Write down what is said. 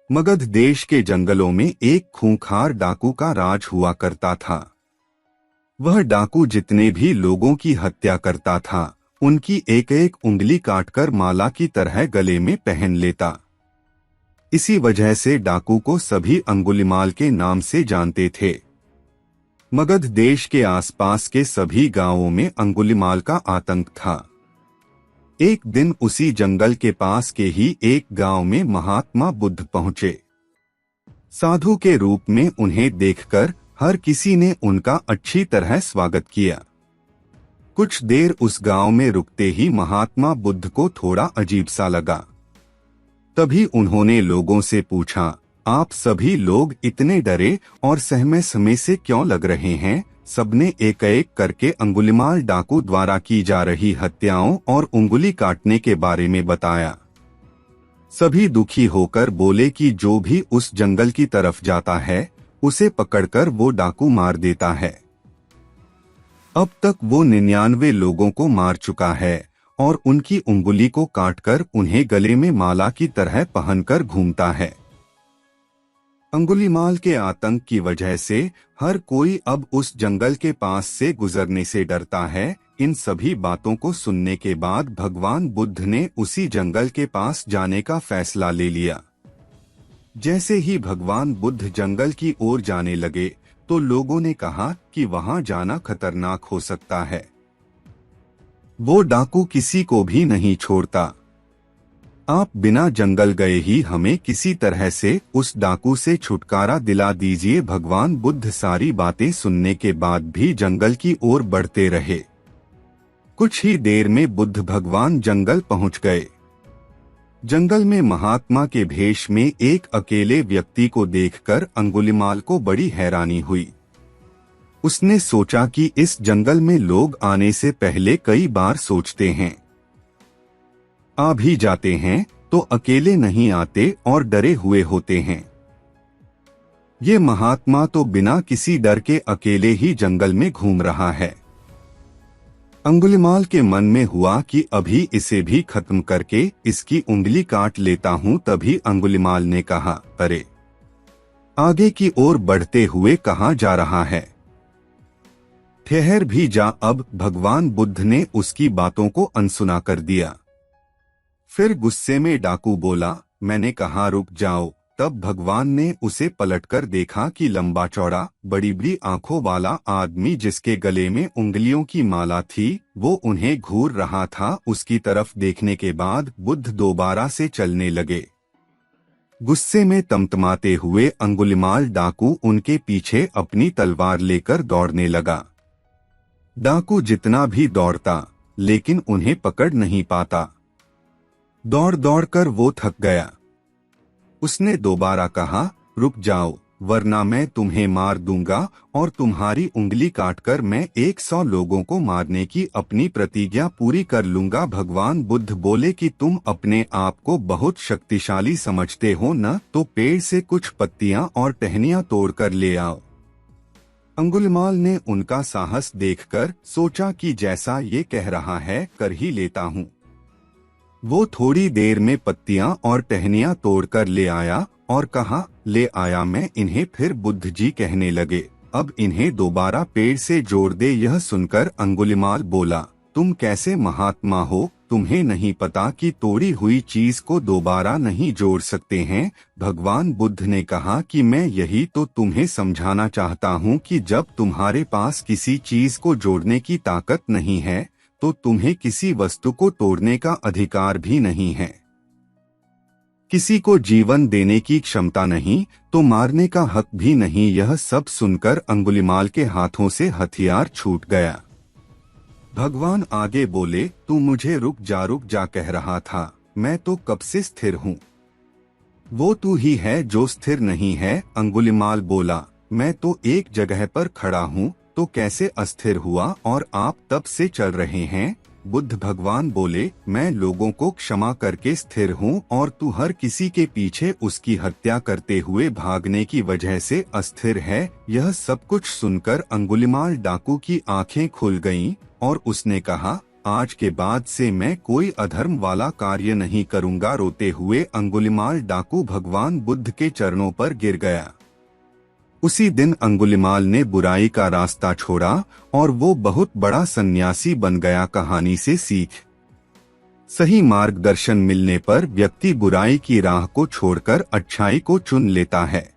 मगध देश के जंगलों में एक खूंखार डाकू का राज हुआ करता था। वह डाकू जितने भी लोगों की हत्या करता था, उनकी एक एक उंगली काटकर माला की तरह गले में पहन लेता। इसी वजह से डाकू को सभी अंगुलिमाल के नाम से जानते थे। मगध देश के आसपास के सभी गांवों में अंगुलिमाल का आतंक था। एक दिन उसी जंगल के पास के ही एक गांव में महात्मा बुद्ध पहुंचे। साधु के रूप में उन्हें देखकर हर किसी ने उनका अच्छी तरह स्वागत किया। कुछ देर उस गांव में रुकते ही महात्मा बुद्ध को थोड़ा अजीब सा लगा। तभी उन्होंने लोगों से पूछा, आप सभी लोग इतने डरे और सहमे समय से क्यों लग रहे हैं? सबने एक एक करके अंगुलिमाल डाकू द्वारा की जा रही हत्याओं और उंगली काटने के बारे में बताया। सभी दुखी होकर बोले कि जो भी उस जंगल की तरफ जाता है, उसे पकड़कर वो डाकू मार देता है। अब तक वो 99 लोगों को मार चुका है और उनकी उंगली को काटकर उन्हें गले में माला की तरह पहनकर घूमता है। अंगुलिमाल के आतंक की वजह से हर कोई अब उस जंगल के पास से गुजरने से डरता है। इन सभी बातों को सुनने के बाद भगवान बुद्ध ने उसी जंगल के पास जाने का फैसला ले लिया। जैसे ही भगवान बुद्ध जंगल की ओर जाने लगे तो लोगों ने कहा कि वहां जाना खतरनाक हो सकता है। वो डाकू किसी को भी नहीं छोड़ता। आप बिना जंगल गए ही हमें किसी तरह से उस डाकू से छुटकारा दिला दीजिए। भगवान बुद्ध सारी बातें सुनने के बाद भी जंगल की ओर बढ़ते रहे। कुछ ही देर में बुद्ध भगवान जंगल पहुंच गए। जंगल में महात्मा के भेष में एक अकेले व्यक्ति को देखकर अंगुलिमाल को बड़ी हैरानी हुई। उसने सोचा कि इस जंगल में लोग आने से पहले कई बार सोचते हैं, आ भी जाते हैं तो अकेले नहीं आते और डरे हुए होते हैं। ये महात्मा तो बिना किसी डर के अकेले ही जंगल में घूम रहा है। अंगुलिमाल के मन में हुआ कि अभी इसे भी खत्म करके इसकी उंगली काट लेता हूं। तभी अंगुलिमाल ने कहा, अरे आगे की ओर बढ़ते हुए कहां जा रहा है? ठहर भी जा। अब भगवान बुद्ध ने उसकी बातों को अनसुना कर दिया। फिर गुस्से में डाकू बोला, मैंने कहा रुक जाओ। तब भगवान ने उसे पलटकर देखा कि लंबा चौड़ा बड़ी बड़ी आंखों वाला आदमी जिसके गले में उंगलियों की माला थी, वो उन्हें घूर रहा था। उसकी तरफ देखने के बाद बुद्ध दोबारा से चलने लगे। गुस्से में तमतमाते हुए अंगुलिमाल डाकू उनके पीछे अपनी तलवार लेकर दौड़ने लगा। डाकू जितना भी दौड़ता लेकिन उन्हें पकड़ नहीं पाता। दौड़ दौड़कर वो थक गया। उसने दोबारा कहा, रुक जाओ वरना मैं तुम्हें मार दूंगा और तुम्हारी उंगली काटकर मैं 100 लोगों को मारने की अपनी प्रतिज्ञा पूरी कर लूंगा। भगवान बुद्ध बोले कि तुम अपने आप को बहुत शक्तिशाली समझते हो न, तो पेड़ से कुछ पत्तियां और टहनियां तोड़कर ले आओ। अंगुलिमाल ने उनका साहस देखकर सोचा कि जैसा ये कह रहा है कर ही लेता हूँ। वो थोड़ी देर में पत्तियां और टहनियां तोड़कर ले आया और कहा, ले आया मैं इन्हें। फिर बुद्ध जी कहने लगे, अब इन्हें दोबारा पेड़ से जोड़ दे। यह सुनकर अंगुलिमाल बोला, तुम कैसे महात्मा हो? तुम्हें नहीं पता कि तोड़ी हुई चीज को दोबारा नहीं जोड़ सकते हैं? भगवान बुद्ध ने कहा कि मैं यही तो तुम्हें समझाना चाहता हूँ कि जब तुम्हारे पास किसी चीज को जोड़ने की ताकत नहीं है तो तुम्हें किसी वस्तु को तोड़ने का अधिकार भी नहीं है। किसी को जीवन देने की क्षमता नहीं तो मारने का हक भी नहीं। यह सब सुनकर अंगुलिमाल के हाथों से हथियार छूट गया। भगवान आगे बोले, तू मुझे रुक जा कह रहा था, मैं तो कब से स्थिर हूँ। वो तू ही है जो स्थिर नहीं है। अंगुलिमाल बोला, मैं तो एक जगह पर खड़ा हूँ तो कैसे अस्थिर हुआ और आप तब से चल रहे हैं? बुद्ध भगवान बोले, मैं लोगों को क्षमा करके स्थिर हूँ और तू हर किसी के पीछे उसकी हत्या करते हुए भागने की वजह से अस्थिर है। यह सब कुछ सुनकर अंगुलिमाल डाकू की आंखें खुल गईं और उसने कहा, आज के बाद से मैं कोई अधर्म वाला कार्य नहीं करूंगा। रोते हुए अंगुलिमाल डाकू भगवान बुद्ध के चरणों पर गिर गया। उसी दिन अंगुलिमाल ने बुराई का रास्ता छोड़ा और वो बहुत बड़ा सन्यासी बन गया। कहानी से सीख। सही मार्गदर्शन मिलने पर व्यक्ति बुराई की राह को छोड़कर अच्छाई को चुन लेता है।